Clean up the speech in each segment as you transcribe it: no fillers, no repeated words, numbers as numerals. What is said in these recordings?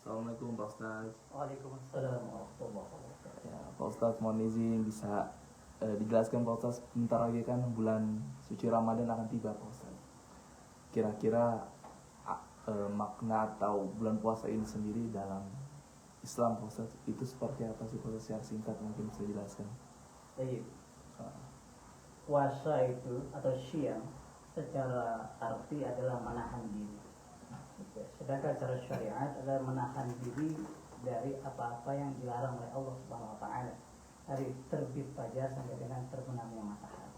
Assalamualaikum Pak Ustaz. Waalaikumsalam warahmatullahi wabarakatuh. Ya, Pak Ustaz mohon izin bisa dijelaskan Pak Ustaz, bentar lagi kan bulan suci Ramadan akan tiba Pak Ustaz. Kira-kira makna atau bulan puasa ini sendiri dalam Islam Pak Ustaz itu seperti apa sih Pak Ustaz, secara singkat mungkin bisa dijelaskan. Baik. Puasa itu atau syiyam secara arti adalah menahan diri. Sedangkan secara syariat adalah menahan diri dari apa-apa yang dilarang oleh Allah Subhanahu wa taala, dari terbit fajar sampai dengan terbenamnya matahari.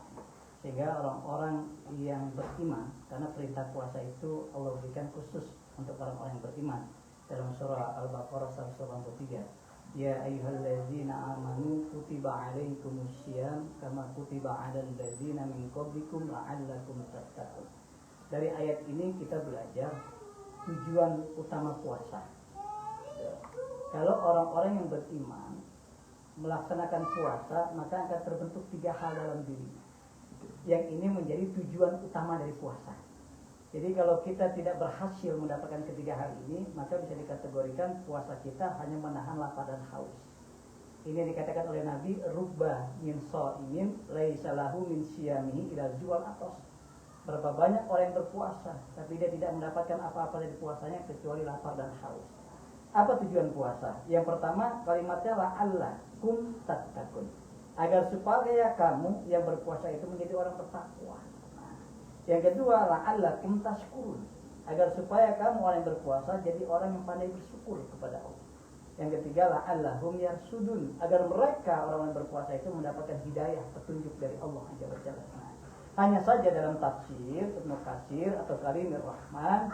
Sehingga orang-orang yang beriman, karena perintah puasa itu Allah berikan khusus untuk orang-orang yang beriman dalam surah Al-Baqarah 183. Ya ayyuhalladzina amanu kutiba alaikumussyiyam kama kutiba alal ladzina min qablikum la'allakum tattaqun. Dari ayat ini kita belajar tujuan utama puasa. Kalau orang-orang yang beriman melaksanakan puasa, maka akan terbentuk 3 hal dalam diri. Yang ini menjadi tujuan utama dari puasa. Jadi kalau kita tidak berhasil mendapatkan ketiga hal ini, maka bisa dikategorikan puasa kita hanya menahan lapar dan haus. Ini dikatakan oleh Nabi, rubba min sha'imin laisa lahu min siyamihi ila jual atos. Berapa banyak orang yang berpuasa, tapi dia tidak mendapatkan apa-apa dari puasanya kecuali lapar dan haus. Apa tujuan puasa? Yang pertama, kalimatnya la'allakum tattaqun. Agar supaya kamu yang berpuasa itu menjadi orang bertakwa. Nah, yang kedua, la'allakum tashkurun. Agar supaya kamu orang yang berpuasa jadi orang yang pandai bersyukur kepada Allah. Yang ketiga, la'allahum yarsudun. Agar mereka orang yang berpuasa itu mendapatkan hidayah, petunjuk dari Allah Azza wa Jalla. Hanya saja dalam tafsir Ibnu Katsir atau Karimur Rahman,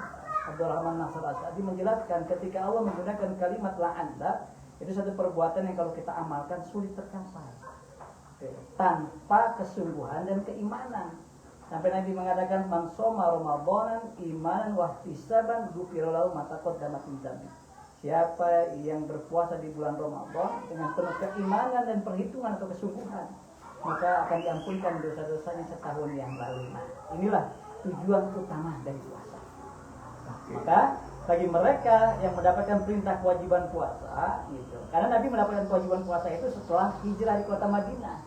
Abdurrahman Nasr As-Sa'di menjelaskan ketika Allah menggunakan kalimat la'alla, itu satu perbuatan yang kalau kita amalkan sulit tercapai tanpa kesungguhan dan keimanan. Sampai Nabi mengatakan man shoma ramadanan imanan wa ihtisaban ghufira lahu ma taqaddama min dzambi. Siapa yang berpuasa di bulan Ramadan dengan penuh keimanan dan perhitungan atau kesungguhan, maka akan diampunkan dosa-dosanya setahun yang lalu. Nah, inilah tujuan utama dari puasa. Maka bagi mereka yang mendapatkan perintah kewajiban puasa, gitu. Karena Nabi mendapatkan kewajiban puasa itu setelah hijrah di kota Madinah,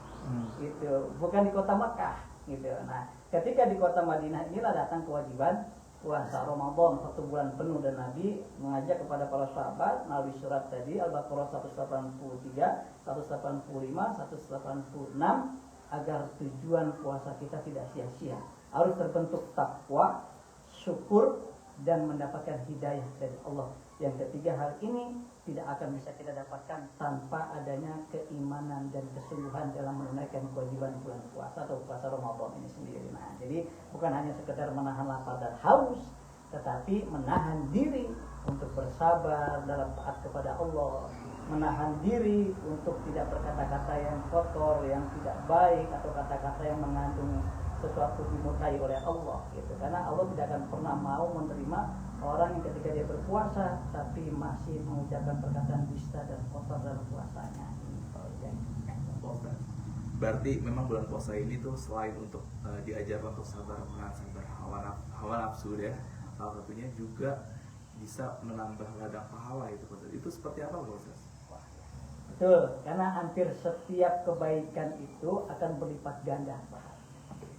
gitu, bukan di kota Makkah, gitu. Nah, ketika di kota Madinah inilah datang kewajiban puasa Ramadan 1 bulan penuh, dan Nabi mengajak kepada para sahabat melalui surat tadi Al-Baqarah 183, 185, 186 agar tujuan puasa kita tidak sia-sia. Harus terbentuk takwa, syukur, dan mendapatkan hidayah dari Allah. Yang ketiga hal ini tidak akan bisa kita dapatkan tanpa adanya keimanan dan kesungguhan dalam menunaikan kewajiban bulan puasa atau puasa Ramadan ini sendiri. Nah, jadi bukan hanya sekedar menahan lapar dan haus, tetapi menahan diri untuk bersabar dalam taat kepada Allah, menahan diri untuk tidak berkata-kata yang kotor, yang tidak baik, atau kata-kata yang mengandung sesuatu dimurkai oleh Allah, gitu. Karena Allah tidak akan pernah mau menerima orang yang ketika dia berpuasa tapi masih mengucapkan perkataan dusta dan kotor dalam puasanya. Berarti memang bulan puasa ini tuh selain untuk diajarkan untuk sabar, menahan sabar hawa nafsu ya, salah satunya juga bisa menambah ladang pahala itu Pak. Itu seperti apa Pak Ustaz? Betul, karena hampir setiap kebaikan itu akan berlipat ganda.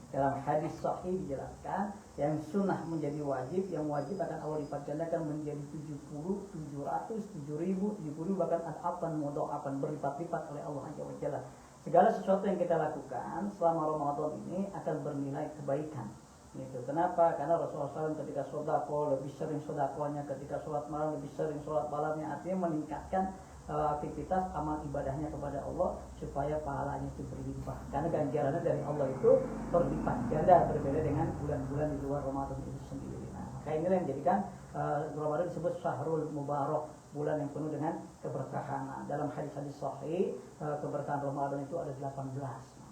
Dalam hadis sahih dijelaskan, yang sunnah menjadi wajib, yang wajib akan Allah lipat gandakan menjadi 70, 700, 7.000, 70.000, bahkan ad'afan mudha'afan, berlipat-lipat oleh Allah Azza wa Jalla. Segala sesuatu yang kita lakukan selama Ramadan ini akan bernilai kebaikan. Gitu. Kenapa? Karena Rasulullah SAW ketika sedekah lebih sering sedekahnya, ketika sholat malam lebih sering sholat malamnya, artinya meningkatkan aktivitas amal ibadahnya kepada Allah supaya pahalanya itu berlimpah. Karena ganjarannya dari Allah itu berlipat ganda, berbeda dengan bulan-bulan di luar Ramadan itu sendiri. Nah, maka inilah yang menjadikan Ramadan disebut Syahrul Mubarak, bulan yang penuh dengan keberkahan. Nah, dalam hadis-hadis sahih keberkahan Ramadan itu ada 18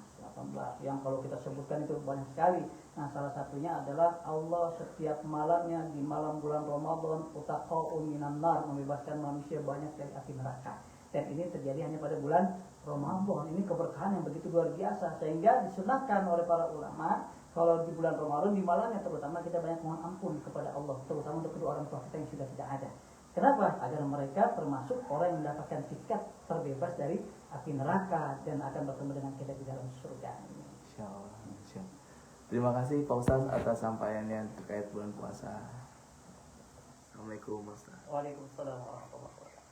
yang kalau kita sebutkan itu banyak sekali. Nah, salah satunya adalah Allah setiap malamnya di malam bulan Ramadan utaqa'u minan nar, membebaskan manusia banyak dari api neraka. Dan ini terjadi hanya pada bulan Ramadan. Ini keberkahan yang begitu luar biasa, sehingga disunahkan oleh para ulama kalau di bulan Ramadan di malamnya terutama kita banyak mohon ampun kepada Allah, terutama untuk kedua orang tua kita yang sudah tidak ada. Kenapa? Agar mereka termasuk orang yang mendapatkan tiket terbebas dari api neraka dan akan bertemu dengan kita di dalam surga. Insyaallah. Insyaallah. Terima kasih Pak Ustadz atas sampaiannya terkait bulan puasa. Assalamualaikum Ustaz. Waalaikumsalam warahmatullahi wabarakatuh.